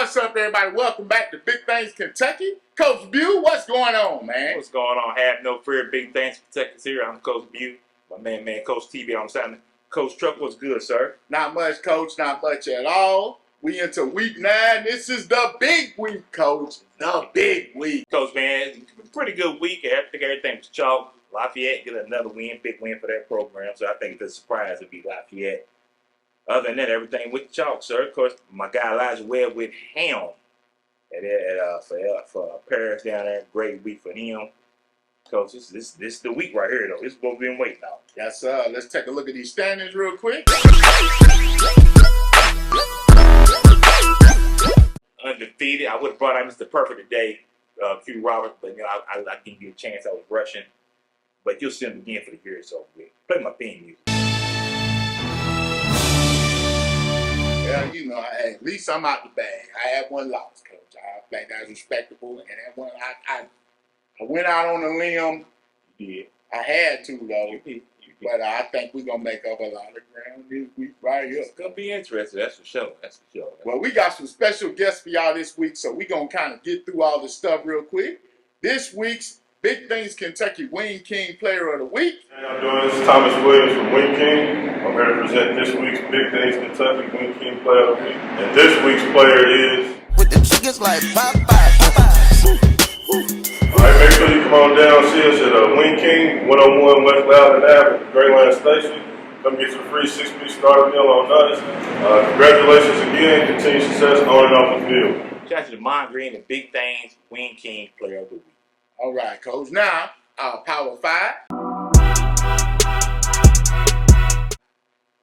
What's up, everybody? Welcome back to Big Things Kentucky. Coach Bew, what's going on, man? What's going on? Have no fear. Big Things Kentucky's here. I'm Coach Bew. My man, Coach TV on the side. Coach Truck, what's good, sir? Not much, Coach. Not much at all. We into week 9. This is the big week, Coach. The big week. Coach, man, pretty good week. I think everything was chalk. Lafayette get another win, big win for that program. So I think it's a surprise to beat Lafayette. Other than that, everything with chalk, sir. Of course, my guy Elijah Webb with him for Paris down there. Great week for him. Coach, this is the week right here, though. This is what we've been waiting on. Yes, sir. Let's take a look at these standings real quick. Undefeated. I would have brought out Mr. Perfect today, Q Robert, but I didn't get a chance. I was rushing. But you'll see him again for the year, so play my theme music. Well, at least I'm out the bag. I had one loss, Coach. I think that's respectable. And that one, I went out on a limb. You did. I had to, though. You did. But I think we're going to make up a lot of ground this week right here. It's going to be interesting. That's for sure. Well, we got some special guests for y'all this week, so we're going to kind of get through all this stuff real quick. This week's Big Things Kentucky Wing Kyng Player of the Week. How y'all doing? This is Thomas Williams from Wing Kyng. I'm here to present this week's Big Things Kentucky Wing Kyng Player of the Week. And this week's player is... With the chickens like Popeye. Alright, make sure you come on down and see us at Wing Kyng, 101 West Loudon Ave at the Greyland Station. Come get your free 6-piece starter meal on us. Congratulations again. Continued success on and off the field. Shout out to the Mon Green, the Big Things Wing Kyng Player of the Week. All right, Coach. Now, our Power 5.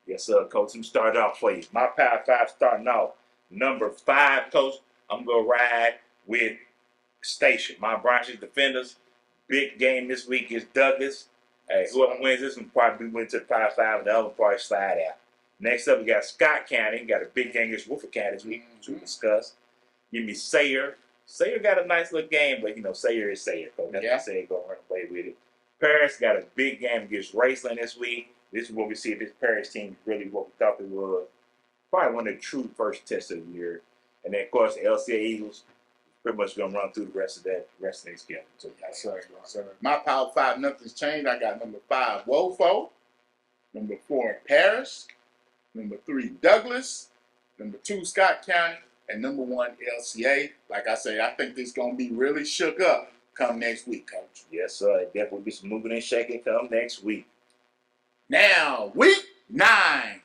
Yes, sir, Coach. I'm starting off for you. My Power 5 starting off. Number 5, Coach, I'm going to ride with Station. My Branches defenders. Big game this week is Douglas. Hey, whoever wins this one probably went to the Power 5 and the other probably slide out. Next up, we got Scott County. Got a big game against Woodford County this week to discuss. Give me Sayre. Sayre got a nice little game, but Sayre is Sayre. That's why Sayre going to run away with it. Paris got a big game against Raceland this week. This is what we see if this Paris team is really what we thought it was. Probably one of the true first tests of the year. And then, of course, the LCA Eagles pretty much going to run through the rest of their schedule. So, Yes, sir. My Power 5, nothing's changed. I got number 5, Woeful. Number 4, Paris. Number 3, Douglas. Number 2, Scott County. And number 1, LCA. Like I say, I think this is going to be really shook up come next week, Coach. yes, sir. It definitely be some moving and shaking come next week. Now, week 9.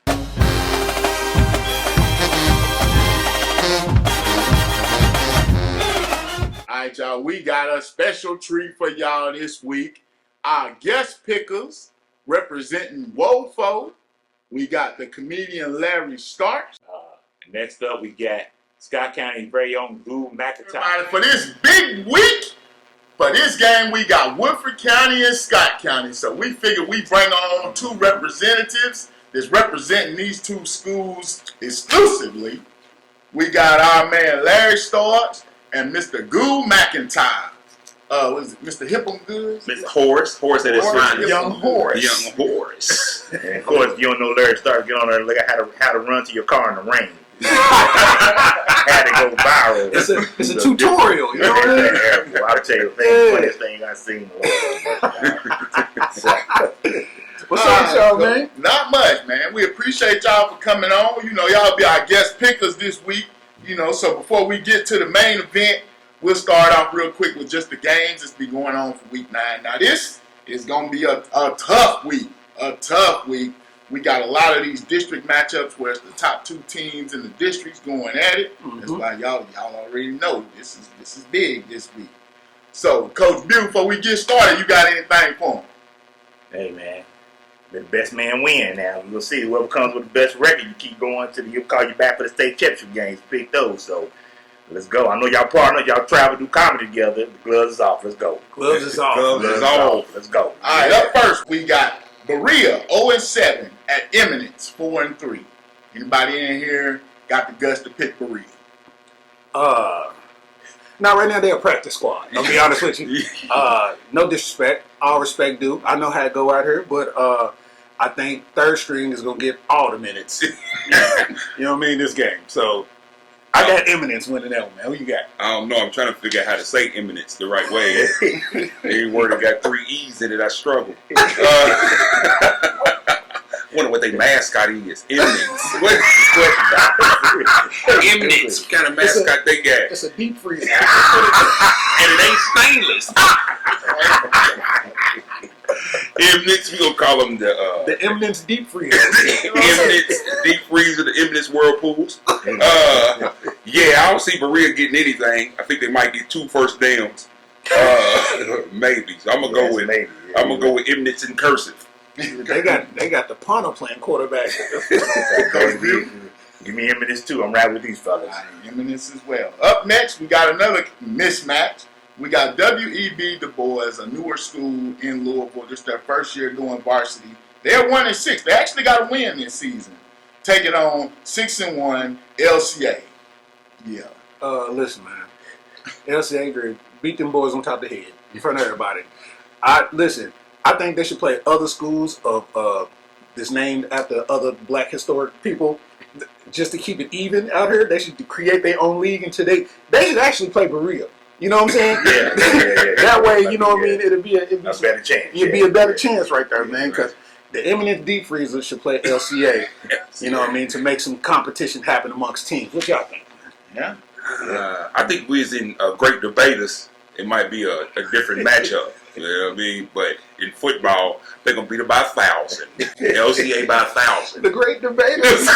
All right, y'all. We got a special treat for y'all this week. Our guest pickers representing Woeful. We got the comedian Larry Starks. Next up, we got Scott County's very own Drew McIntyre. For this big week, for this game, we got Woodford County and Scott County. So we figured we bring on 2 representatives that's representing these 2 schools exclusively. We got our man Larry Starks and Mr. Goo McIntyre. What is it, Mr. Hippum Goods? Mr. Horace at his finest. Young Horace. Young Horace. And of course, you don't know Larry Starks, get on there and look at how to run to your car in the rain. Had to go viral. It's a tutorial, you know what I mean? I'll tell you the funniest thing I've seen. What's up, y'all, man? Not much, man. We appreciate y'all for coming on. Y'all be our guest pickers this week. So before we get to the main event, we'll start off real quick with just the games that's been going on for week 9. Now, this is going to be a tough week. We got a lot of these district matchups where it's the top 2 teams in the districts going at it. Mm-hmm. That's why y'all already know this is big this week. So, Coach Bew, before we get started, you got anything for them? Hey, man. The best man win now. We'll see whoever comes with the best record. You keep going you'll call you back for the state championship games. Pick those. So let's go. I know y'all partner. Y'all travel, do comedy together. The gloves is off. Let's go. Gloves is off. Let's go. All right. Up first, we got Berea 0-7 at Eminence 4-3. Anybody in here got the guts to pick Berea? Now, right now, they're a practice squad. I'll be honest with you. No disrespect. All respect due. I know how to go out here, but I think third string is going to get all the minutes. You know what I mean? This game. So, I got Eminence winning that one, man. Who you got? I don't know. I'm trying to figure out how to say eminence the right way. Every word that got 3 E's in it, I struggle. Wonder what their mascot is. Eminence. What eminence? What kind of mascot they got? It's a deep freezer. And it ain't stainless. Eminence, we gonna call them the Eminence deep freezer. Eminence deep freezer, the Eminence whirlpools. Yeah, I don't see Berea getting anything. I think they might get 2 first downs. Maybe. So I'm gonna go with maybe. I'm gonna go with Eminence in cursive. They got the punter playing quarterback. Give me Eminence too. I'm right with these fellas. Eminence as well. Up next, we got another mismatch. We got WEB Du Bois, a newer school in Louisville. This is their first year doing varsity. They're 1-6. They actually got a win this season. Taking on 6-1 LCA. Yeah. Listen, man. LCA great. Beat them boys on top of the head in front of everybody. I think they should play other schools of that's named after other black historic people just to keep it even out here. They should create their own league until they should actually play Berea. You know what I'm saying? Yeah. That way, you know what I mean? It'd be a better chance. It'd be a better chance right there, man. Because the Eminent Deep Freezer should play LCA. You know what I mean? To make some competition happen amongst teams. What y'all think? Yeah. I think we was in great debaters. It might be a different matchup. You know what I mean? But in football, they're going to beat it by 1,000. LCA by 1,000. The great debaters.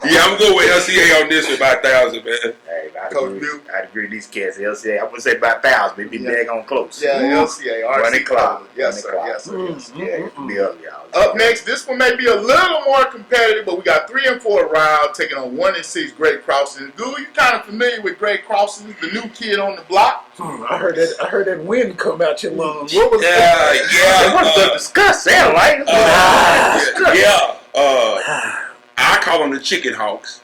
Yeah, I'm going with LCA on this with by 1,000, man. Hey, I'd agree with these cats. LCA, I wouldn't say by 1,000, but it'd be daggone close. Yeah, LCA. Running clock. Yes, sir. Yes, sir. Yeah, it could be ugly. Up next, this one may be a little more competitive, but we got 3-4 Ryle taking on 1-6 Great Crossing. Dude, you kind of familiar with Great Crossing, the new kid on the block? I heard that wind come out your lungs. What was Yeah. What's the discuss? Sound like I call them the Chicken Hawks.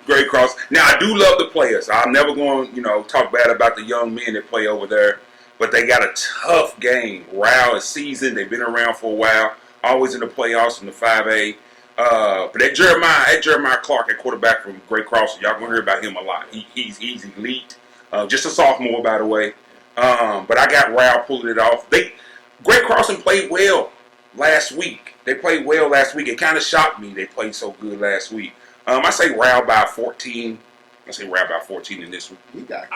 Great Cross. Now, I do love the players. I'm never going to, talk bad about the young men that play over there. But they got a tough game. Ryle is seasoned. They've been around for a while. Always in the playoffs in the 5A. But that Jeremiah Clark at quarterback from Great Crossing, y'all going to hear about him a lot. He's elite. Just a sophomore, by the way. But I got Ryle pulling it off. Great Crossing played well last week. They played well last week. It kind of shocked me they played so good last week. I say Ryle by 14. I say Ryle by 14 in this one. You got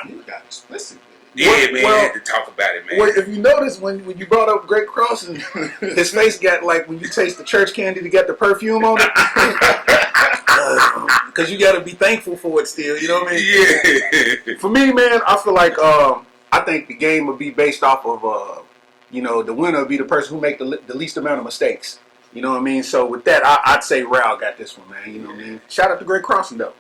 explicit with it. Yeah, man, I had to talk about it, man. Well, if you notice, when you brought up Great Crossing, his face got like when you taste the church candy to get the perfume on it. Because you got to be thankful for it still, you know what I mean? Yeah. For me, man, I feel like I think the game would be based off of, the winner would be the person who make the least amount of mistakes. You know what I mean? So with that, I'd say Ryle got this one, man. You know what I mean? Shout out to Great Crossing, though.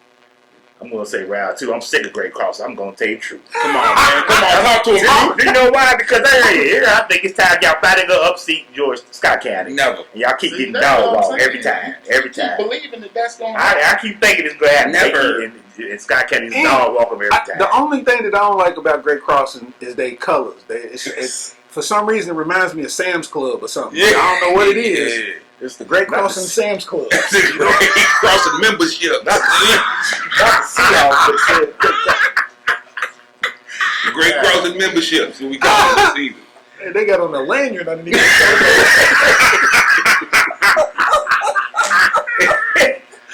I'm going to say Ryle, too. I'm sick of Great Cross. I'm going to tell you the truth. Come on, man. Come on, talk to him. You know why? Because I think it's time y'all finally go upseat George Scott County. Never. And y'all keep getting dog walk every time. Every time. Keep believing that that's going to happen. I keep thinking it's going to happen. Never. And Scott County's dog walk them every time. The only thing that I don't like about Great Crossing is their colors. It's for some reason, it reminds me of Sam's Club or something. Yeah. I don't know what it is. Yeah. It's the Great Crossing Sam's Club. Great Crossing membership. Not the Seahawks, The Great Crossing membership. So we call it this season. Hey, they got on the lanyard underneath.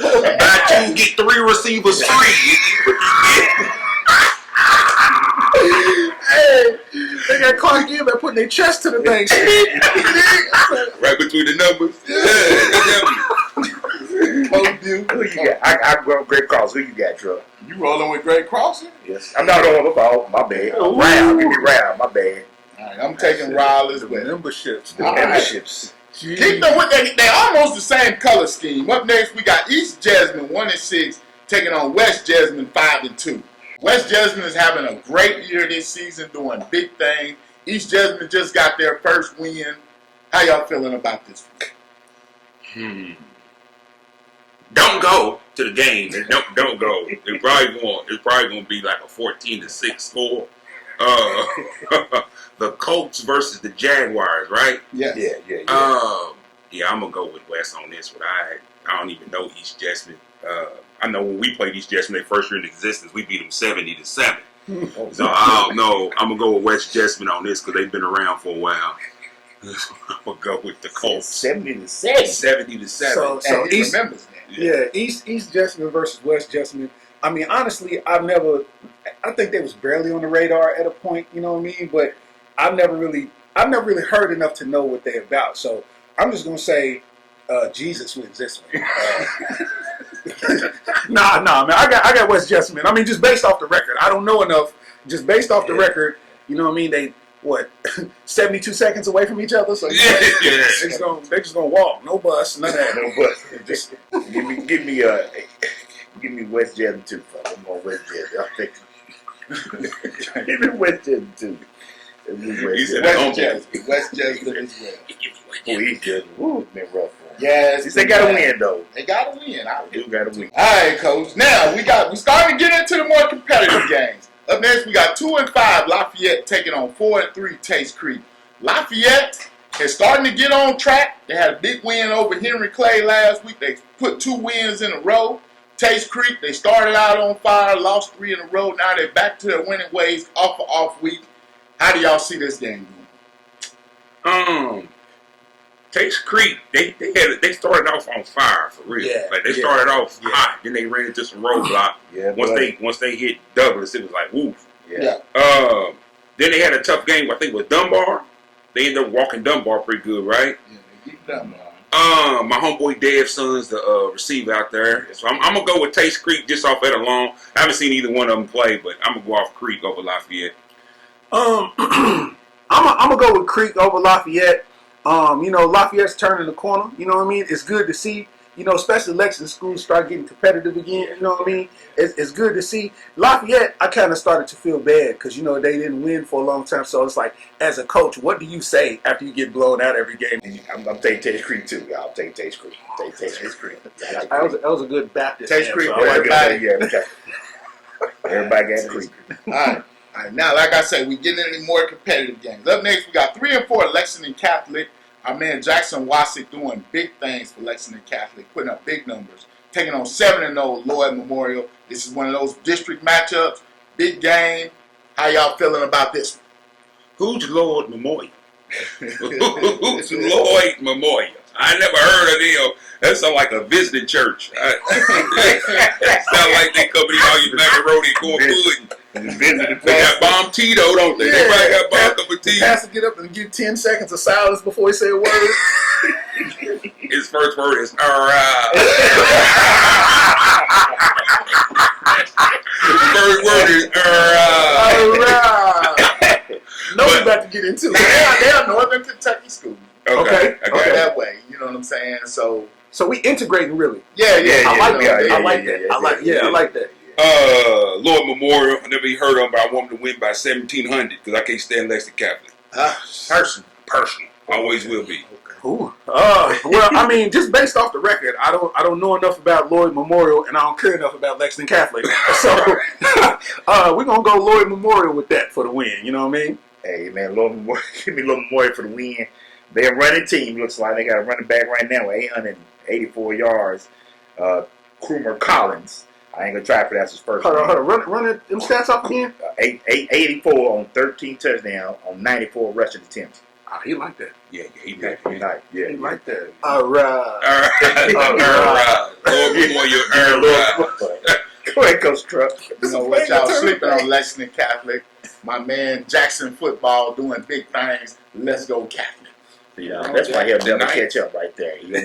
Buy 2, get 3 receivers free. Hey, they got Clark Gibb by putting their chest to the thing. Right between the numbers. Who you got? I go Great Cross. Who you got, Drew? You rolling with Great Crossing? Yes. I'm not on the ball. My bad. Ryle. Give me Ryle. My bad. All right, I'm taking Ryle as well. Memberships. All right. Memberships. Keep them with they almost the same color scheme. Up next, we got East Jasmine 1-6 taking on West Jasmine 5-2. West Jasmine is having a great year this season, doing big things. East Jasmine just got their first win. How y'all feeling about this one? Don't go to the game. Don't go. It's probably going to be like a 14-6 score. The Colts versus the Jaguars, right? Yes. Yeah. Yeah, I'm gonna go with West on this one. I don't even know East Jasmine. I know when we played East Jessamine, their first year in existence, we beat them 70-7. So I don't know. I'm gonna go with West Jessamine on this because they've been around for a while. I'm gonna go with the Colts. 70-7. 70-7. So And he East, remembers that. yeah, East Jessamine versus West Jessamine. I mean, honestly, I think they was barely on the radar at a point. You know what I mean? But I've never really heard enough to know what they're about. So I'm just gonna say Jesus wins this one. Nah, man. I got West Jessamine. I mean, just based off the record, I don't know enough. Just based off the record, you know what I mean? They 72 seconds away from each other, so they're just gonna walk, no bus, none of that. No, but just give me West Jessamine too, fella. I'm on West Jessamine. I'll take give me West Jessamine too. West Jessamine as well. Oh, East Jessamine. Been rough for him. Yes, They got to win though. They got to win. They do got to win. All right, Coach. Now we starting to get into the more competitive games. Up next, we got 2-5 Lafayette taking on 4-3 Taste Creek. Lafayette is starting to get on track. They had a big win over Henry Clay last week. They put 2 wins in a row. Taste Creek, they started out on fire, lost 3 in a row. Now they're back to their winning ways off of off week. How do y'all see this game going? Taste Creek, they started off on fire for real. Yeah, Like they started off hot, then they ran into some roadblock. Once they hit Douglas, it was like woof. Yeah. Then they had a tough game, I think with Dunbar. They ended up walking Dunbar pretty good, right? Yeah, they beat Dunbar. My homeboy Dev's son's the receiver out there. So I'm gonna go with Taste Creek just off that alone. I haven't seen either one of them play, but I'm gonna go off Creek over Lafayette. I'm gonna go with Creek over Lafayette. Lafayette's turning the corner. You know what I mean? It's good to see. Especially Lexington schools start getting competitive again. You know what I mean? It's good to see. Lafayette, I kind of started to feel bad because, they didn't win for a long time. So it's like, as a coach, what do you say after you get blown out every game? I'm taking Taste Creek too. I'll take Taste Creek. Taste Creek. That was a good Baptist. Taste Creek, so everybody. Everybody got Creek. All right. Now, like I said, we getting into more competitive games. Up next, we got 3-4 Lexington Catholic. Our man Jackson Wasick doing big things for Lexington Catholic, putting up big numbers, taking on 7-0 Lloyd Memorial. This is one of those district matchups, big game. How y'all feeling about this one? Who's Lloyd Memorial? Who's Lloyd Memorial? I never heard of them. That sounds like a visiting church. Sound like they coming in all your macaroni and corn pudding. They got bomb Tito, don't they? They probably got bomb cup of tea. The pastor get up and give 10 seconds of silence before he say a word. His first word is first word is No, we're about to get into it. They are Northern Kentucky school. Okay. That way, you know what I'm saying? So we integrating really. Yeah. I like that. Lord Memorial, I never heard of him, but I want him to win by 1,700 because I can't stand Lexington Catholic. Personal. Always will be. Ooh. Well, I mean, just based off the record, I don't know enough about Lloyd Memorial, and I don't care enough about Lexington Catholic. So we're gonna go Lloyd Memorial with that for the win. You know what I mean? Hey man, Lloyd Memorial, give me Lloyd Memorial for the win. They're a running team. Looks like they got a running back right now with 884 yards. Krumer Collins. I ain't gonna try for that. That's his first. Hold on. Run them stats off again. 884 on 13 touchdowns on 94 rushing attempts. He like that. Yeah, he like that. All right. Lord Memorial, Go ahead, Coach Truck. You know what, y'all sleeping on Lexington Catholic. My man Jackson football doing big things. Let's go Catholic. Yeah, that's why he'll never catch up right there. He'll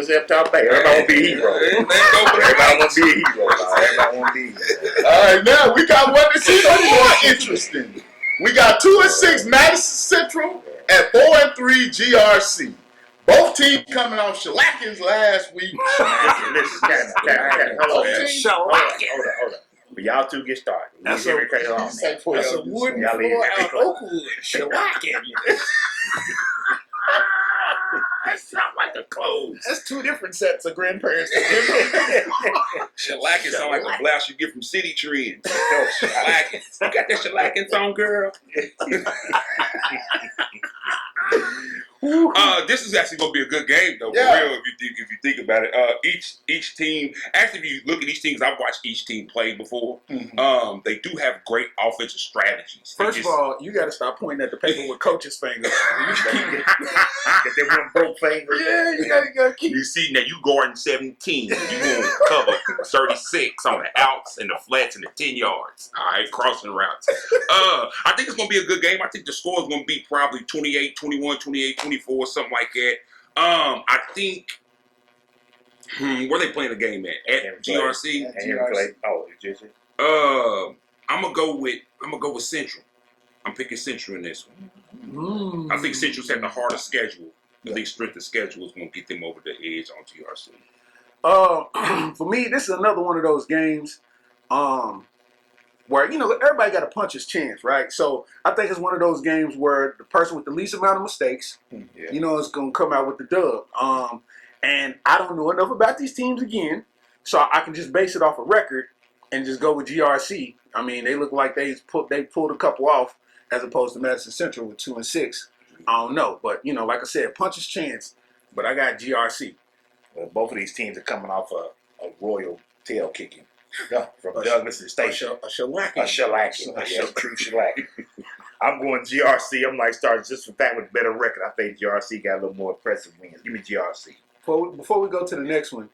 have top back. Everybody want to be a hero. Everybody want to be a hero. Everybody want to be a hero. All right, now we got one that's even more interesting. We got 2-6 Madison Central at 4-3 GRC. Both teams coming off shellackings last week. Hold on. But y'all two get started. That's a wooden floor out of Oakwood. Shellacking. That sounds like a clothes. That's 2 different sets of grandparents. Shellacking sound like a blouse you get from City Trends. Shellacking. You got that shellacking on, girl? This is actually gonna be a good game though, Yeah. for real. If you think about it, each team. Actually, if you look at each team, 'cause I've watched each team play before. They do have great offensive strategies. First of all, you got to stop pointing at the paper with coach's fingers. Get them one broke fingers. Yeah, you got to keep. you see now you guarding 17. You gonna cover 36 on the outs and the flats and the 10 yards. All right, crossing routes. I think it's gonna be a good game. I think the score is gonna be probably 28-21, 28-24, something like that. I think. Where they playing the game at GRC? At Henry Clay. Oh, it's just I'm gonna go with Central. I'm picking Central in this one. I think Central's had the hardest schedule. I think strength of schedule is gonna get them over the edge on GRC. For me, this is another one of those games where, everybody got to punch his chance, right? So I think it's one of those games where the person with the least amount of mistakes, is going to come out with the dub. And I don't know enough about these teams again, so I can just base it off a record and just go with GRC. I mean, they look like they pulled a couple off as opposed to Madison Central with 2-6. I don't know, but like I said, punch his chance. But I got GRC. well, both of these teams are coming off a royal tail kicking from Douglas and Station. A shellacking. A shellacking. True shellacking. I'm going GRC. I'm like starting just for that with better record. I think GRC got a little more impressive wins. Give me GRC. Before we go to the next one,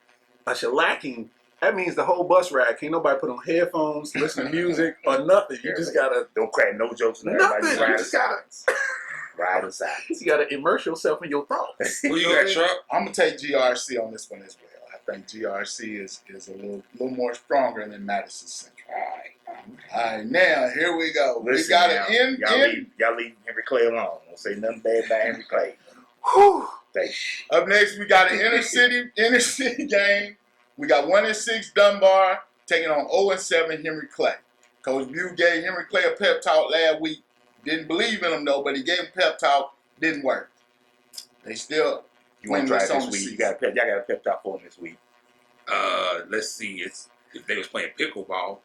a shellacking, that means the whole bus ride. Can't nobody put on headphones, listen to music, or nothing. You just gotta Don't crack no jokes in nothing. everybody. You Ride in just gotta silence. Ride in silence. you gotta immerse yourself in your thoughts. Who you got, Chuck? I'm gonna take GRC on this one as well. I think GRC is a little more stronger than Madison Central. All right, now here we go. Listen, we got now, an y'all leave Henry Clay alone. Don't say nothing bad about Henry Clay. Whew. Up next, we got an inner city game. We got 1-6 Dunbar taking on 0-7 Henry Clay. Coach Bew gave Henry Clay a pep talk last week. Didn't believe in him though, but he gave him a pep talk. Didn't work. They still You want to try it on this the week? season. Y'all got a pep talk for him this week. Let's see. If they was playing pickleball,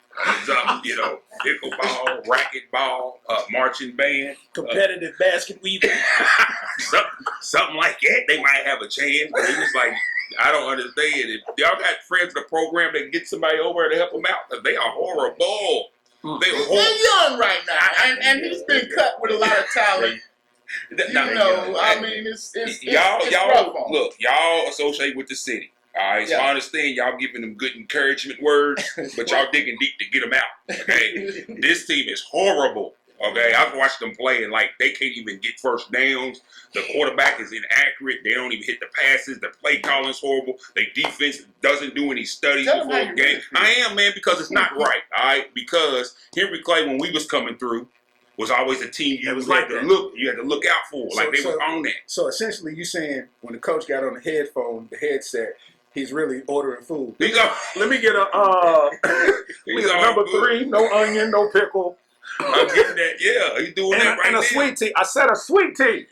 pickleball, racquetball, marching band, Competitive basket weaving. something like that, they might have a chance. But it was like, I don't understand. If y'all got friends in the program that get somebody over to help them out, 'cause they are horrible. They are horrible. They're young right now, and he's been cut with a lot of talent. I mean, it's y'all rough on him. look, y'all associate with the city. All right, so Yeah. I understand y'all giving them good encouragement words, but y'all digging deep to get them out. Okay, this team is horrible. Okay, I've watched them play and like they can't even get first downs. The quarterback is inaccurate. They don't even hit the passes. The play calling is horrible. Their defense doesn't do any studies Tell them before how the you game. I am, man, because it's not right. All right, because Henry Clay, when we was coming through, was always a team you It was had like to that. look. You had to look out for. Like they So- were on that. So essentially, you saying when the coach got on the headset, he's really ordering food. These are Let me get a these are number good. 3, no onion, no pickle, I'm getting that. Yeah, he's doing that right and now. a sweet tea. I said a sweet tea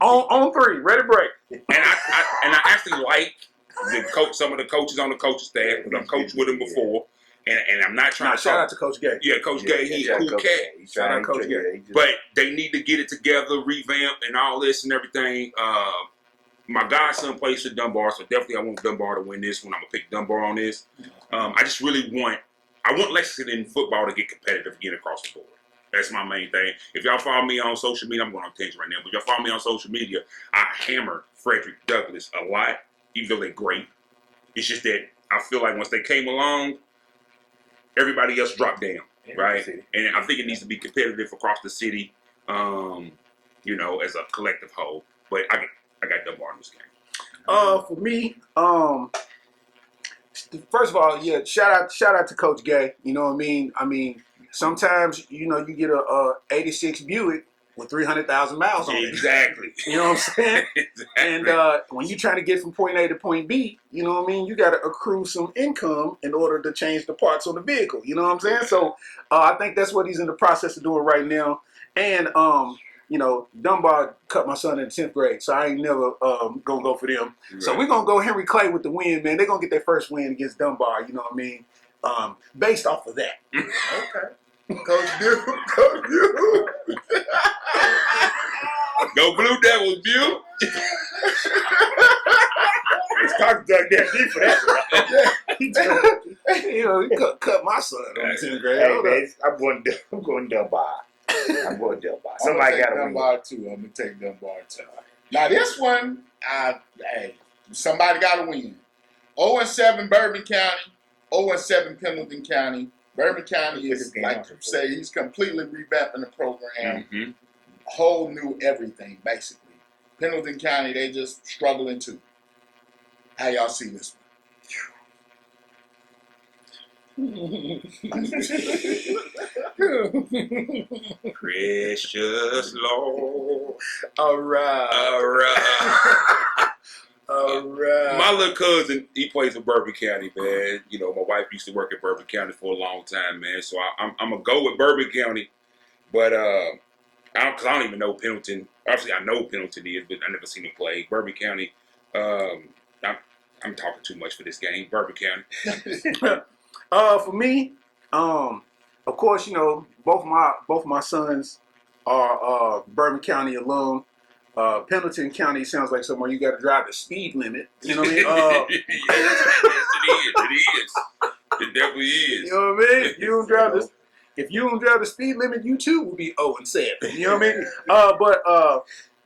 on 3, ready break. And I actually like the coach, some of the coaches on the coaching staff because I've coached with them before, and I'm not trying to Shout talk. out to Coach Gay. Yeah, Coach Gay, he's a cool cat. Shout out Coach Gay. But they need to get it together, revamp, and all this and everything. My godson plays for Dunbar, so definitely I want Dunbar to win this one. I'm gonna pick Dunbar on this. I just really want Lexington football to get competitive again across the board. That's my main thing. If y'all follow me on social media, I'm going on tangent right now, but y'all follow me on social media, I hammer Frederick Douglass a lot, even though they're great. It's just that I feel like once they came along, everybody else dropped down, right? And I think it needs to be competitive across the city, as a collective whole. But I got Dunbar in this game. For me, first of all, yeah, shout out to Coach Gay. You know what I mean? I mean, sometimes you get a 86 Buick with 300,000 miles on it. Exactly. You know what I'm saying? Exactly. And when you're trying to get from point A to point B, you know what I mean? You got to accrue some income in order to change the parts on the vehicle. You know what I'm saying? So I think that's what he's in the process of doing right now. And Dunbar cut my son in the 10th grade, so I ain't never gonna go for them. Right. So we're gonna go Henry Clay with the win, man. They're gonna get their first win against Dunbar. You know what I mean? Based off of that. Okay. Coach Butte. Coach Butte. Go Blue Devils, Butte. It's Coach dug that deep for that. You know, you cut my son on 10th grade. Hey Hold man, I'm going Dunbar. I'm going Dunbar. Somebody got to win. Dunbar too. I'm gonna take Dunbar too. Now this one, hey, somebody got to win. 0-7 Bourbon County, 0-7 Pendleton County. Bourbon County is, like you say, he's completely revamping the program. Mm-hmm. Whole new everything, basically. Pendleton County, they just struggling too. How y'all see this Precious Lord. All right. All right. All right. My little cousin, he plays in Bourbon County, man. You know, my wife used to work at Bourbon County for a long time, man. So I'm gonna go with Bourbon County, but I don't even know Pendleton. Obviously, I know Pendleton is, but I never seen him play. Bourbon County. I'm talking too much for this game. Bourbon County. For me, of course, you know, both my sons are Bourbon County alum. Pendleton County sounds like somewhere you got to drive the speed limit. You know what I mean? Yes, it is. It definitely is. You know what I mean? If you don't drive the speed limit, you too will be 0-7. You know what I mean? But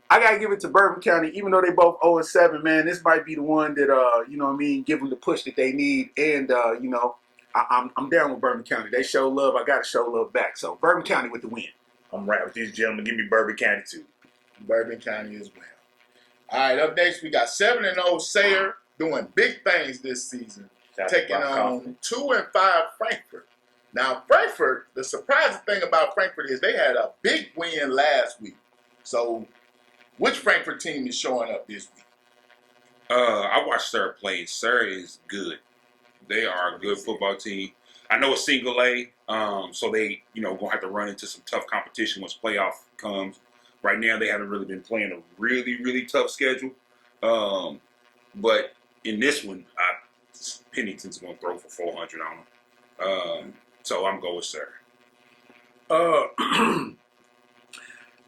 I gotta give it to Bourbon County, even though they both 0-7. Man, this might be the one that you know what I mean, give them the push that they need. And you know, I'm down with Bourbon County. They show love. I gotta show love back. So Bourbon County with the win. I'm right with these gentlemen. Give me Bourbon County too. Bourbon County as well. All right, up next we got 7-0 Sayre doing big things this season, taking on 2-5 Frankfort. Now Frankfort, the surprising thing about Frankfort is they had a big win last week. So, which Frankfort team is showing up this week? I watched Sayre play. Sayre is good. They are a good football team. I know it's single A, so they, you know, gonna have to run into some tough competition once playoff comes. Right now, they haven't really been playing a really, really tough schedule. But in this one, Pennington's going to throw for 400 on them. So I'm going with Sayre.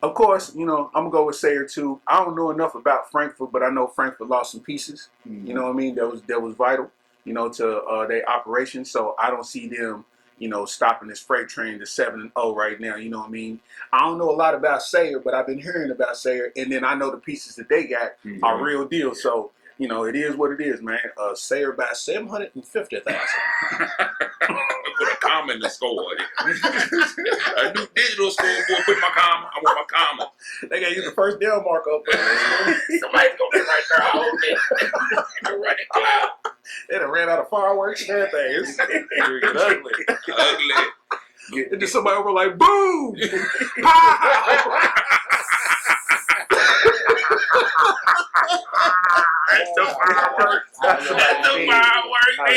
Of course, you know, I'm going to go with Sayre too. I don't know enough about Frankfurt, but I know Frankfurt lost some pieces. Mm-hmm. You know what I mean? That was vital, you know, to their operation. So I don't see them, you know, stopping this freight train to 7-0 right now. You know what I mean? I don't know a lot about Sayre, but I've been hearing about Sayre, and then I know the pieces that they got are real deal. So, you know, it is what it is, man. Sayre by 750,000. Put a comma in the score. A new digital scoreboard. Put my comma. I want my comma. They got to use the first down mark up. Somebody's going to be right there holding it. Running cloud. They done ran out of fireworks and everything. It's ugly. Ugly. And then somebody over like, boom! Pow! That's the fireworks. That's the fireworks. How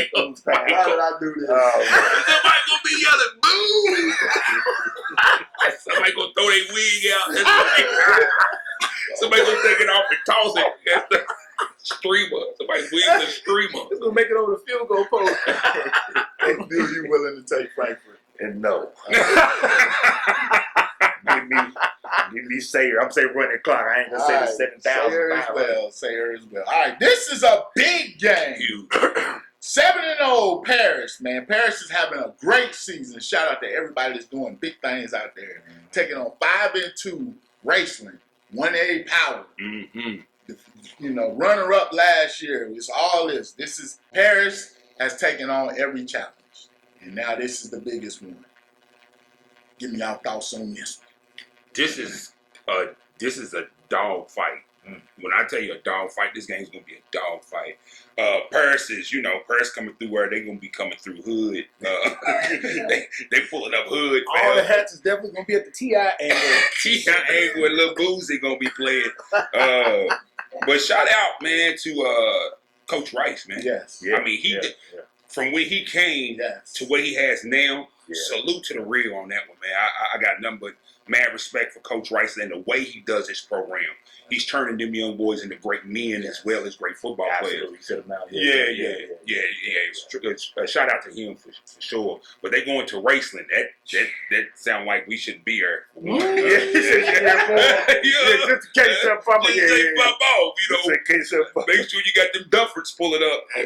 did I do this? Somebody gonna be yelling, boo! Somebody gonna throw their wig out. Somebody gonna take it off and toss it. That's the streamer. Somebody's wig is a streamer. It's gonna make it over the field goal post. Do you willing to take Frankfurt? And no. Give me Sayre. I'm saying run the clock. I ain't gonna say the 7,000. Sayre as well. All right, this is a big game. Huge. 7-0 Paris, man. Paris is having a great season. Shout out to everybody that's doing big things out there. Taking on 5-2 Raceland, 1A Power. Mm-hmm. You know, runner up last year. It's all this. This is Paris has taken on every challenge, and now this is the biggest one. Give me your thoughts on this one. This is a dog fight. When I tell you a dog fight, this game's gonna be a dog fight. Paris is, you know, Paris coming through where they gonna be coming through hood. They pulling up hood. All the hats is definitely gonna be at the TI angle. TI angle with Lil Boozy gonna be playing. But shout out, man, to Coach Rice, man. Yes. Yeah, I mean, from where he came to what he has now, salute to the real on that one, man. I got nothing but mad respect for Coach Rice and the way he does his program. He's turning them young boys into great men as well as great football players. Yeah. Shout out to him for sure. But they going to Raceland. That sound like we should be there. Just in case of Pop off, make sure you got them duffers pulling up to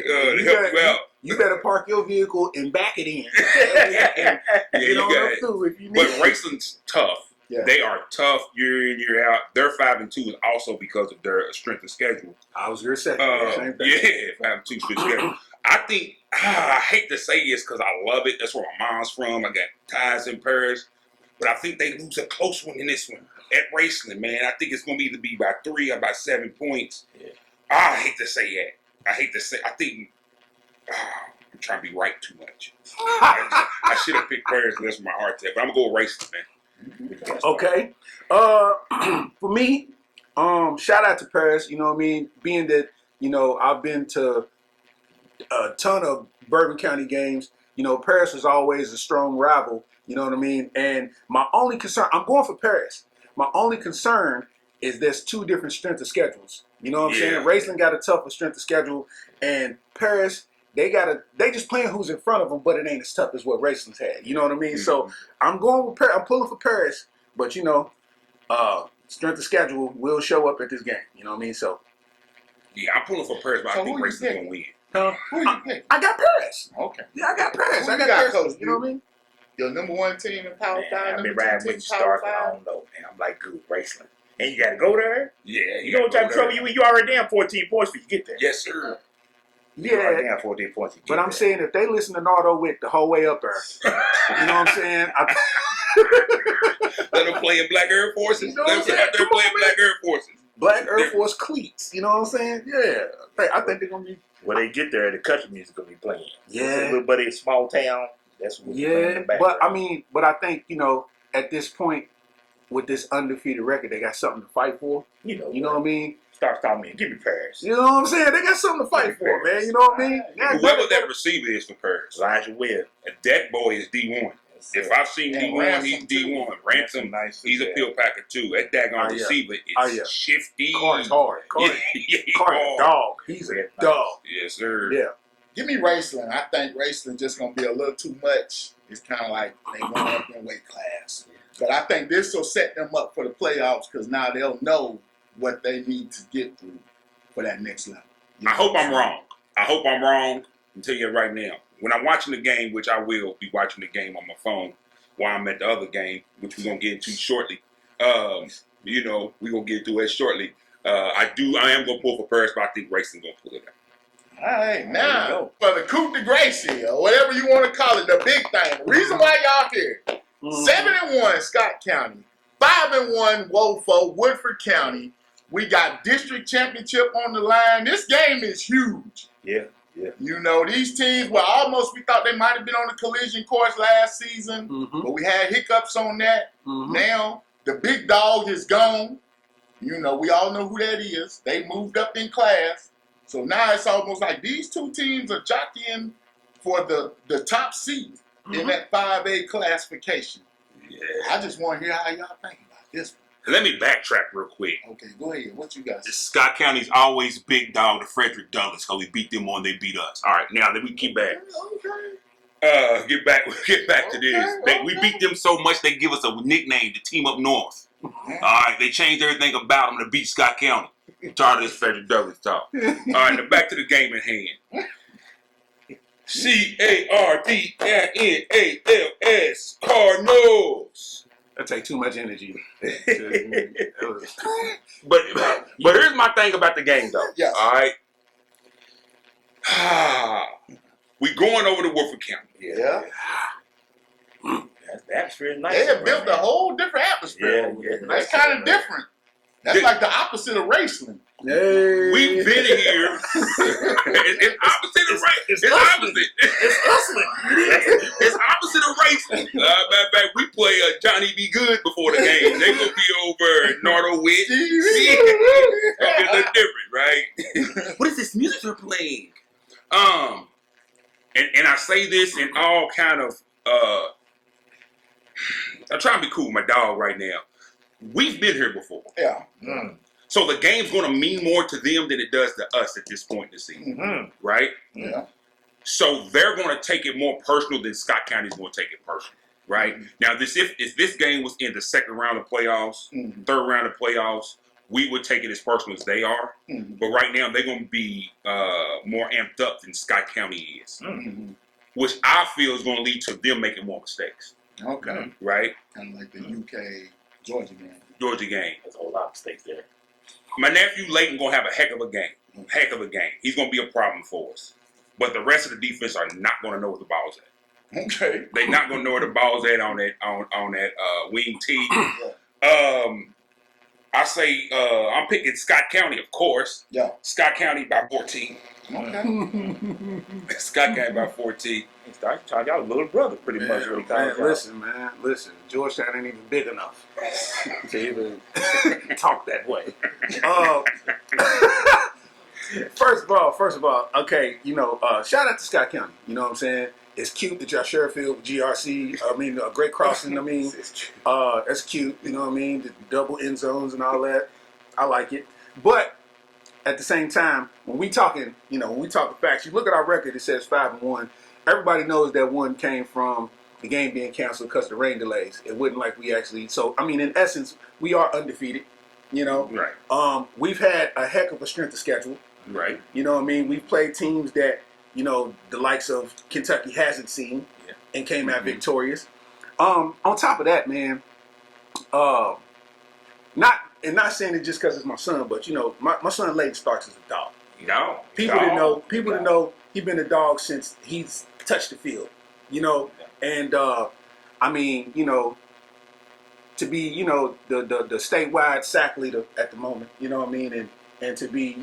help you out. You better park your vehicle and back it in. You got it. If you need. But Raceland's tough. Yeah. They are tough year in, year out. They're 5-2 is also because of their strength of schedule. I was going to say. Same thing. Yeah, 5-2 strength of schedule. I think, I hate to say this because I love it. That's where my mom's from. I got ties in Paris. But I think they lose a close one in this one at Raceland, man. I think it's going to either be by 3 or by 7 points. Yeah. I hate to say that. I think I'm trying to be right too much. I should have picked Paris less of my heart there, but I'm going to go with Raceland, man. Okay. For me, shout out to Paris, you know what I mean? Being that, I've been to a ton of Bourbon County games, Paris was always a strong rival, you know what I mean? And my only concern, I'm going for Paris. My only concern is there's 2 different strength of schedules. You know what I'm saying? Raceland got a tougher strength of schedule, and Paris, they just playing who's in front of them, but it ain't as tough as what Raceland's had. You know what I mean? Mm-hmm. So I'm going with Paris. I'm pulling for Paris, but strength of schedule will show up at this game. You know what I mean? So yeah, I'm pulling for Paris, but I think Raceland's gonna win. Who you pick? I got Paris. Okay. Yeah, I got Paris. I got Paris. Coach, you know what I mean? Your number 1 team in Power 5. I've been riding with you start, I don't know, man. I'm like, good, Raceland. And you got to go there? Yeah. You know what type of trouble you in? You already down 14 points when you get there. Yes, sir. You already down 14 points. But I'm saying if they listen to Nardo Wick the whole way up there, you know what I'm saying? Let them play in Black Air Forces. You know Let them out there playing Black Air Forces. Black Air Force cleats. You know what I'm saying? Yeah. I think they're going to be. When they get there, the country music going to be playing. Yeah. Little buddy, small town. That's what yeah. But I think, at this point, with this undefeated record, they got something to fight for. You know what I mean? Start calling me. Give me Paris. You know what I'm saying? They got something to fight for, man. You know what I mean? Whoever that receiver is for Paris. Elijah Webb. That boy is D1. If I've seen D1, he's D1. Ransom, he's a pill packer too. That daggone receiver is shifty. Carter's hard. Carter dog. He's a dog. Yes, sir. Yeah. Give me Raceland. I think Raceland just going to be a little too much. It's kind of like they went up in weight class. But I think this will set them up for the playoffs because now they'll know what they need to get through for that next level. I hope I'm wrong. I'll tell you right now. When I'm watching the game, which I will be watching the game on my phone while I'm at the other game, which we're going to get into shortly. We're going to get to it shortly. I am going to pull for Paris, but I think Raceland's going to pull it out. All right, now for the coup de grace or whatever you want to call it, the big thing. The reason why y'all here, 7-1 Scott County, 5-1 Woffo, Woodford County. We got district championship on the line. This game is huge. Yeah. These teams we thought they might have been on the collision course last season, but we had hiccups on that. Now the big dog is gone. We all know who that is. They moved up in class. So now it's almost like these 2 teams are jockeying for the top seat in that 5A classification. Yeah. I just want to hear how y'all think about this one. Let me backtrack real quick. Okay, go ahead. What you got? Scott County's always big dog to Frederick Douglass because we beat them when they beat us. All right, now let me keep back. Okay. Get back to this. We beat them so much they give us a nickname, the Team Up North. All right, they changed everything about them to beat Scott County. I'm tired of this Frederick Douglass talk. All right, now back to the game at hand. CARDINALS, Cardinals. That take too much energy. But here's my thing about the game, though. Yes. All right. We going over to Woodford County. Yeah. The atmosphere is nice. They have built a whole different atmosphere. Yeah. That's kind of different. That's like the opposite of Raceland. Hey. We've been here. It's opposite of race. It's opposite. It's hustling. It's opposite of racing. Matter of fact, we play Johnny Be Good before the game. They gonna be over Nardo Wick. It's gonna be a little different, right? What is this music they're playing? and I say this in all kind of, I'm trying to be cool with my dog right now. We've been here before. Yeah. So the game's going to mean more to them than it does to us at this point in the season, right? Yeah. So they're going to take it more personal than Scott County's going to take it personal, right? Now, if this game was in the second round of playoffs, third round of playoffs, we would take it as personal as they are. But right now, they're going to be more amped up than Scott County is, which I feel is going to lead to them making more mistakes. Okay. Right? Kind of like the UK Georgia game. Georgia game. There's a whole lot of mistakes there. My nephew Leighton going to have a heck of a game. Heck of a game. He's going to be a problem for us. But the rest of the defense are not going to know where the ball's at. Okay. They're not going to know where the ball's at on that wing T. I say I'm picking Scott County, of course. Yeah. Scott County by 14. Okay. Scott County by 14. He started to y'all little brother pretty much. What he Man, called listen. Georgetown ain't even big enough to even talk that way. First of all, okay, shout out to Scott County. You know what I'm saying? It's cute that y'all share a field with GRC. I mean, Great Crossing. I mean, that's cute. You know what I mean? The double end zones and all that. I like it. But at the same time, when we talking facts, you look at our record. It says 5-1. Everybody knows that one came from the game being canceled because of the rain delays. It wasn't like we actually. So I mean, in essence, we are undefeated. Right. We've had a heck of a strength of schedule. Right. You know what I mean? We've played teams that, the likes of Kentucky hasn't seen and came out victorious. On top of that, man, not saying it just because it's my son, but, my son Leighton starts as a dog. No. People didn't know he's been a dog since he's touched the field, and, I mean, to be, the statewide sack leader at the moment, you know what I mean? And to be,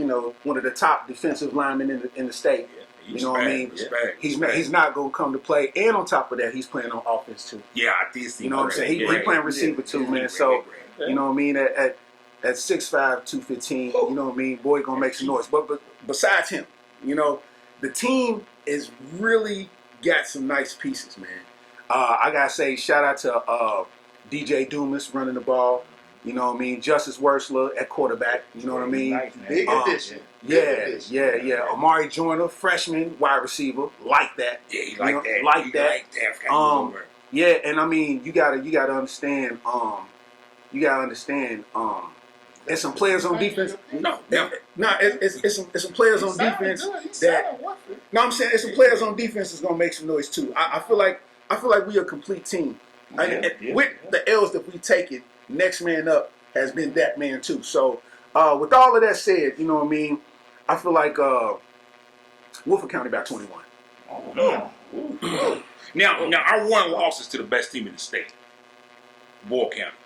one of the top defensive linemen in the state. You know what I mean? He's not going to come to play. And on top of that, he's playing on offense too. Yeah, I did see. You know what I'm saying? He's playing receiver too, man. So, you know what I mean? At 6'5", 215, you know what I mean? Boy, going to make some noise. But besides him, the team is really got some nice pieces, man. I got to say, shout out to DJ Dumas running the ball. You know what I mean? Justice Wursler at quarterback. You know what I mean? Nice, Big addition. Yeah. Amari Joyner, freshman wide receiver, like that. Yeah, he like that. Like that. Yeah, and I mean, you gotta understand. There's some players on defense. It's some players on defense that. No, I'm saying it's some players on defense that's gonna make some noise too. I feel like we a complete team. With the L's that we take it. Next man up has been that man too. So, with all of that said, you know what I mean? I feel like Woolford County by 21. Now, our one loss is to the best team in the state, Boyle County.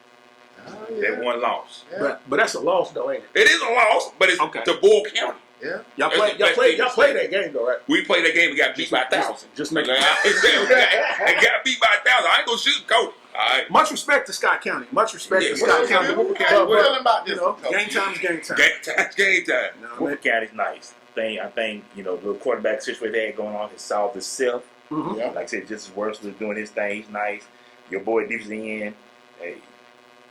That one loss. Yeah. But that's a loss though, ain't it? It is a loss, but it's to Boyle County. Yeah. Y'all play that game though, right? We played that game and got beat by 1,000. Just make it. Got beat by 1,000. I ain't gonna shoot coach. All right. Much respect to Scott County. Much respect to Scott County. Game time is game time. Game time. Woolford County's nice. I think the little quarterback situation they had going on has solved itself. Mm-hmm. Yeah. Like I said, Justice Wursler doing his thing. He's nice. Your boy defensive end. Hey,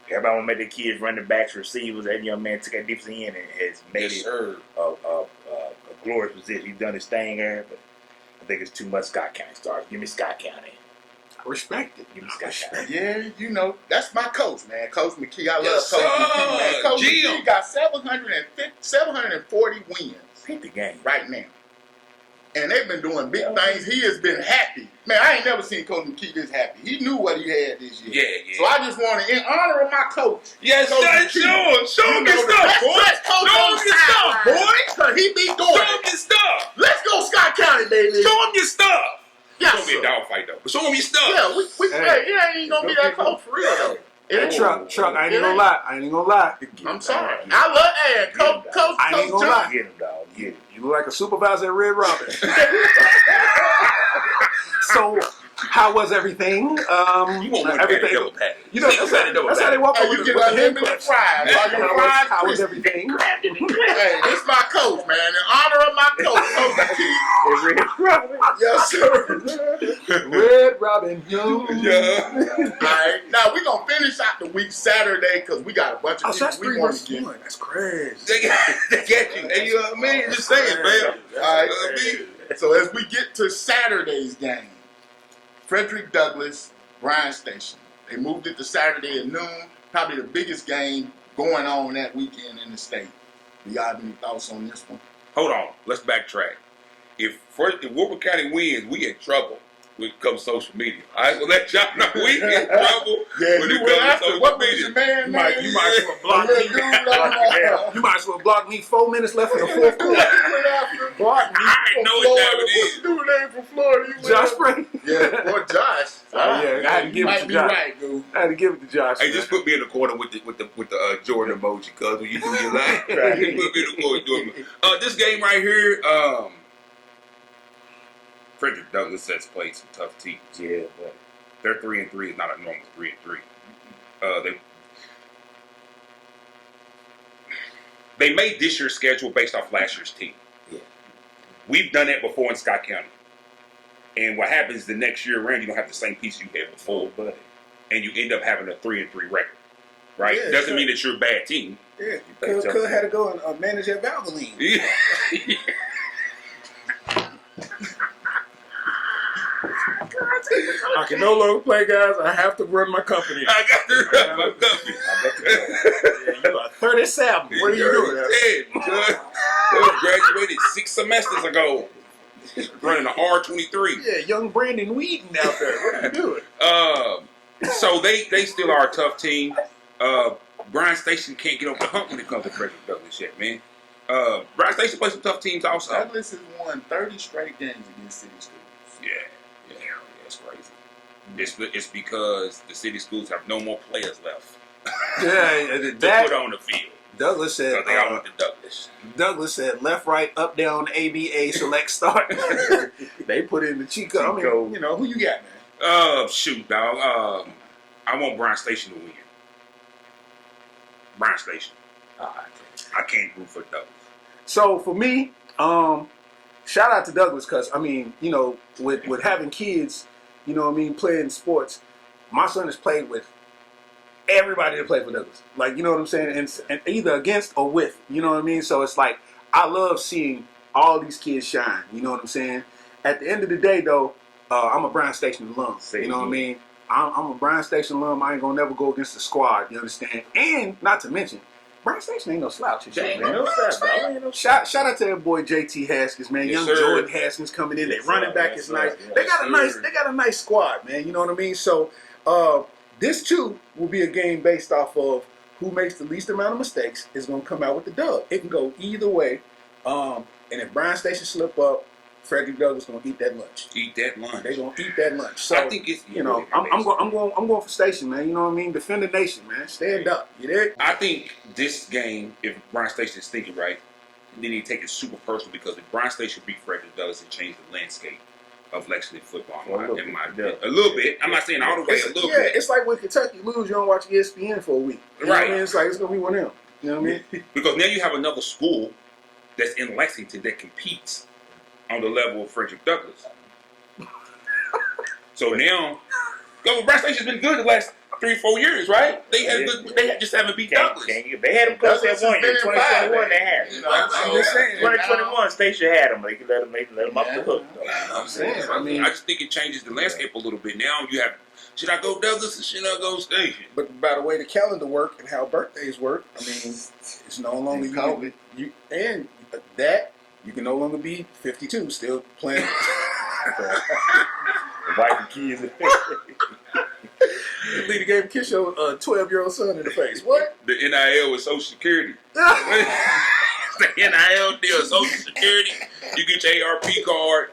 everybody want to make their kids running backs, receivers. That young man took that defensive end and has made it a glorious position. He's done his thing there, but I think it's too much Scott County stars. Give me Scott County. Respect it. Give me Scott County. Yeah, that's my coach, man. Coach McKee. I love Yes, Coach sir. McKee, man. Coach Jim. McKee got 740 wins Pick the game. right now. And they've been doing big things. He has been happy. Man, I ain't never seen Coach McKee this happy. He knew what he had this year. Yeah. So I just want to, in honor of my coach. Yes, Coach show him your the stuff, best boy. coach Show on him your stuff, sideline. boy. Because he be doing Show him it. your stuff. Let's go Scott County, baby. Show him your stuff. Yes, It's gonna be a dog fight though. But show him your stuff. Yeah, it ain't gonna be that close for real though. Hey, Truck, I ain't gonna lie. I'm sorry. I love Coach I ain't gonna John. lie. Get him, dog. Get him. You look like a supervisor at Red Robin. So, how was everything? You want one everything. double pack. That's how they walk Hey, over you the get unlimited fries. How was everything? Hey, this my coach, man. In honor of my coach, Coach McKee. Yes, sir. Red Robin Young. Yeah. All right. Now we're gonna finish out the week Saturday because we got a bunch of Oh, so that's people we 3 want versus to get. 1. That's crazy. They get you. And you know what I mean? Just saying, man. All right. So as we get to Saturday's game, Frederick Douglass, Bryan Station. They moved it to Saturday at noon. Probably the biggest game going on that weekend in the state. Do y'all have any thoughts on this one? Hold on. Let's backtrack. If Wilbur County wins, we in trouble when it comes to social media. All right, so let y'all know we in trouble when it comes to social what was media. your man? You might as well block Little me. dude on You might as well block me 4 minutes left in the fourth quarter. Block me. I already know what time it What's is. the dude name from Florida? Josh Spring. Yeah, boy, Josh. Yeah, I had to give it might to be Josh. right, dude. I had to give it to Josh. Hey, man. just put me in the corner with the Jordan emoji, cuz when you do your line, Right. you put me in the corner. Jordan. This game right here, Frederick Douglass has played some tough teams. Yeah, but Their 3-3 is not a normal 3-3. They made this year's schedule based off last year's team. Yeah. We've done that before in Scott County. And what happens the next year around, you don't have the same pieces you had before, but and you end up having a 3-3 record. Right? Yeah, Doesn't sure. mean that you're a bad team. Yeah, play Cuz tough. had to go and manage that Valvoline. Yeah. I can no longer play, guys. I have to run my company. I got to run my company. You are 37. What are you doing? Graduated 6 semesters ago. Running a R23. Yeah, young Brandon Whedon out there. What are you doing? So they still are a tough team. Bryan Station can't get over the hump when it comes to Frederick Douglass yet, man. Bryan Station plays some tough teams also. Douglass has won 30 straight games against city schools. Yeah, that's crazy. It's because the city schools have no more players left Yeah, to that put on the field. Douglas said. So they all went to Douglas. Douglas said left, right, up, down, ABA, select, start. They put in the cheat code. I mean, you know, who you got, man? Shoot, dog. I want Bryan Station to win. Bryan Station. I can't root for Douglas. So for me, shout out to Douglas because I mean, you know, with having kids, you know what I mean, playing sports, my son has played with everybody that played for Douglas. Like, you know what I'm saying? And either against or with, you know what I mean? So it's like, I love seeing all these kids shine, you know what I'm saying? At the end of the day, though, I'm a Bryan Station alum, you know what I mean? I'm a Bryan Station alum. I ain't gonna never go against the squad, you understand? And not to mention, Bryan Station ain't no slouch. Shit, man. Shout out to that boy JT Haskins, man. Yes, Young sir. Jordan Haskins coming in. They running back is nice. Yes, They got a sir. they got a nice squad, man. You know what I mean? So this too will be a game based off of who makes the least amount of mistakes is gonna come out with the dub. It can go either way. And if Bryan Station slip up, Frederick Douglass gonna eat that lunch. Eat that lunch. They gonna eat that lunch. So I think it's you know, I'm going for Station, man. You know what I mean? Defend the nation, man. Stand up. You dig? I think this game, if Bryan Station is thinking right, then they take it super personal because if Bryan Station beat Frederick Douglass, it changed the landscape of Lexington football. In my opinion. A little bit. I'm not saying all the way. A little bit. It's like when Kentucky lose, you don't watch ESPN for a week. You know what I Right. mean? It's like it's gonna be one of them. You know what I mean? Because now you have another school that's in Lexington that competes on the level of Frederick Douglass. So now, Bryan Station's been good the last 3-4 years, right? They just haven't beat Douglas. They had them close that 1 year. 2021 they had them. You know, I'm just saying. 2021 Station had them. They could let them off the hook. I'm saying. I just think it changes the landscape a little bit. Now you have, should I go Douglas or should I go Station? But by the way the calendar work and how birthdays work, I mean, it's no longer COVID. you and that you can no longer be 52 still playing. Wife and kids. Leader gave kiss your 12-year-old son in the face. What? The NIL with Social Security. The NIL deal, Social Security. You get your ARP card.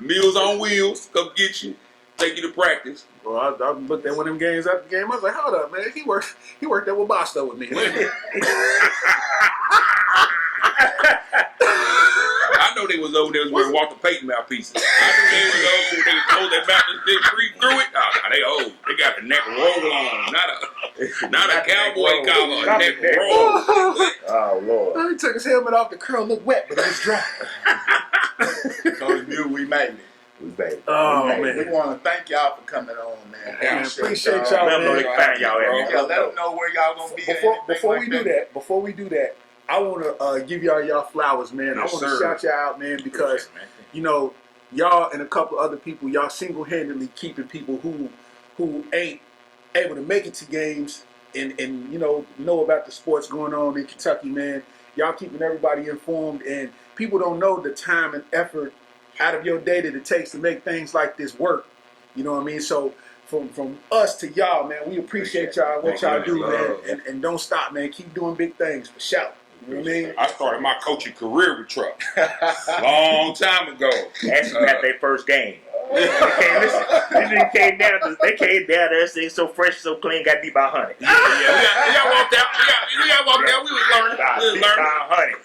Meals on Wheels. Come get you. Take you to practice. Well, I looked at one of them games after the game. I was like, hold up, man. He worked there with Bosto with me. I know they was over there wearing Walter Payton mouthpieces. I know they was over there. They told that mouth and breathe through it. Oh, they old. They got the neck roll on. Not a cowboy collar. A neck roll. Oh Lord. He took his helmet off. The curl looked wet, but it was dry. Coach Bill, we made it. We baby. Oh, Hey, man. we want to thank y'all for coming on, man. Yeah, appreciate y'all, Let them know man. they can find y'all at. Yeah, let them know where y'all gonna be. Before we do that, I want to give y'all flowers, man. Yes, I want to sir. shout y'all out, man, because you know y'all and a couple other people, y'all single-handedly keeping people who ain't able to make it to games and you know about the sports going on in Kentucky, man. Y'all keeping everybody informed, and people don't know the time and effort out of your day that it takes to make things like this work. You know what I mean? So from us to y'all, man, we appreciate y'all, what y'all do, man. And don't stop, man. Keep doing big things for sure. You know what I mean? I started my coaching career with Truck long time ago. Actually, at their first game. They came down there, saying so fresh, so clean, got beat by 100. Yeah. We got walked out. We got walked out. We was learning.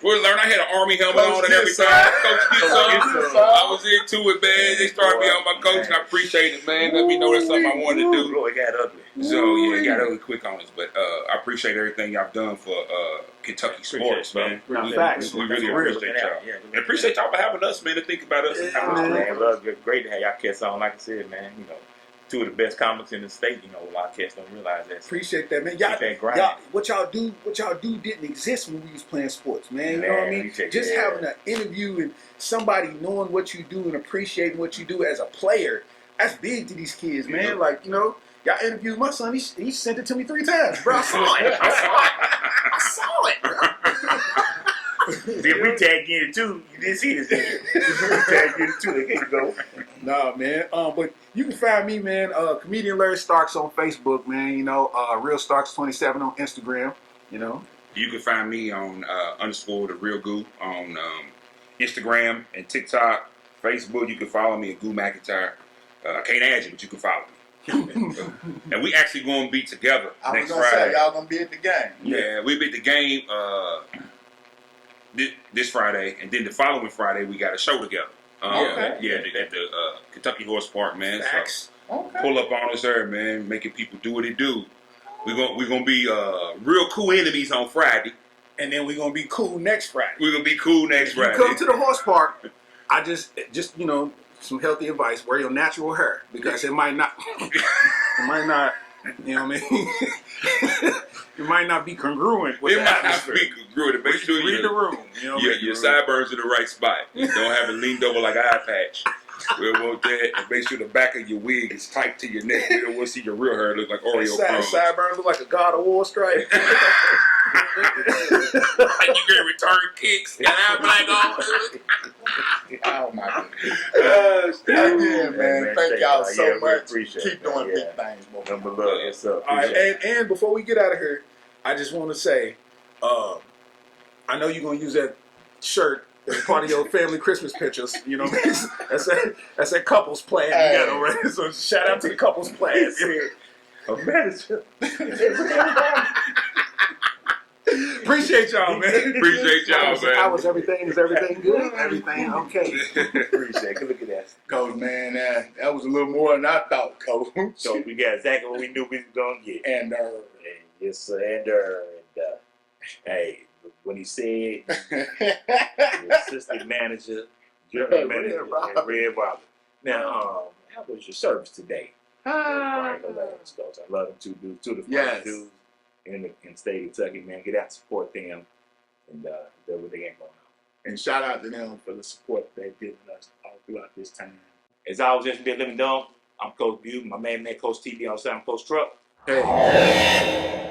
We was learning. I had an Army helmet on and everything. Coach Gibson. I was into it, man. They started me on my coach, and I appreciate it, man. Let me know that's something I wanted to do. It got ugly. So yeah, it got ugly quick on us, but I appreciate everything y'all done for Kentucky sports, man. We really appreciate y'all. And appreciate y'all for having us, man, to think about us. Man, love, great to have y'all cats on. Like I said, man, you know, two of the best comics in the state. You know, a lot of cats don't realize that. Appreciate that, man. Y'all, what y'all do didn't exist when we was playing sports, man. You know what I mean? Just having an interview and somebody knowing what you do and appreciating what you do as a player, that's big to these kids, man. Like, you know, y'all interviewed my son. He sent it to me 3 times, bro. I saw it, bro. Then we tagged in it too. You didn't see this. We tagged in it too. There you go. Nah, man. But you can find me, man. Comedian Larry Starks on Facebook, man. You know, Real Starks 27 on Instagram. You know. You can find me on _ the Real Goo on Instagram and TikTok, Facebook. You can follow me at Goo McIntyre. I can't add you, but you can follow me. And we actually going to be together next Friday. Say, y'all gonna be at the game. Yeah, we'll be at the game this Friday, and then the following Friday we got a show together. Yeah, at the Kentucky Horse Park, man. Facts. So pull up on us there, man. Making people do what they do. We're gonna be real cool enemies on Friday, and then we're gonna be cool next Friday. We're gonna be cool next Friday. You come to the horse park. I just you know, some healthy advice: wear your natural hair because it might not, you know what I mean. It might not be congruent with the atmosphere. It might not be congruent. Make sure read the room. You know, your sideburns in the right spot. You don't have it leaned over like an eye patch. We don't want that. And make sure the back of your wig is tight to your neck. We don't want to see your real hair look like Oreo crumbs. Sideburns look like a God of War stripe. Like you get return kicks and I'm like, oh my goodness. Again, man. Thank y'all so much. Keep doing big things, more. Number love. Yes, sir. All right, and before we get out of here, I just want to say, I know you're gonna use that shirt as part of your family Christmas pictures. You know, that's that couples plan you got already. So shout out to the couples plan. Appreciate y'all, man. Appreciate y'all, man. How was everything? Is everything good? Everything okay? Appreciate it. Look at that. Coach, man, that was a little more than I thought, Coach. So we got exactly what we knew we was gonna get. And yes, sir. And hey, when he said the assistant manager, general manager, and Red Robin. Now, how was your service today? I love them two dudes, two of the finest dudes in the state of Kentucky, man. Get out and support them and do what they ain't going on. And shout out to them for the support they've given us all throughout this time. As always, just been living dumb. I'm Coach Bute, my man, Coach TV outside, I'm Coach Truck. Hey.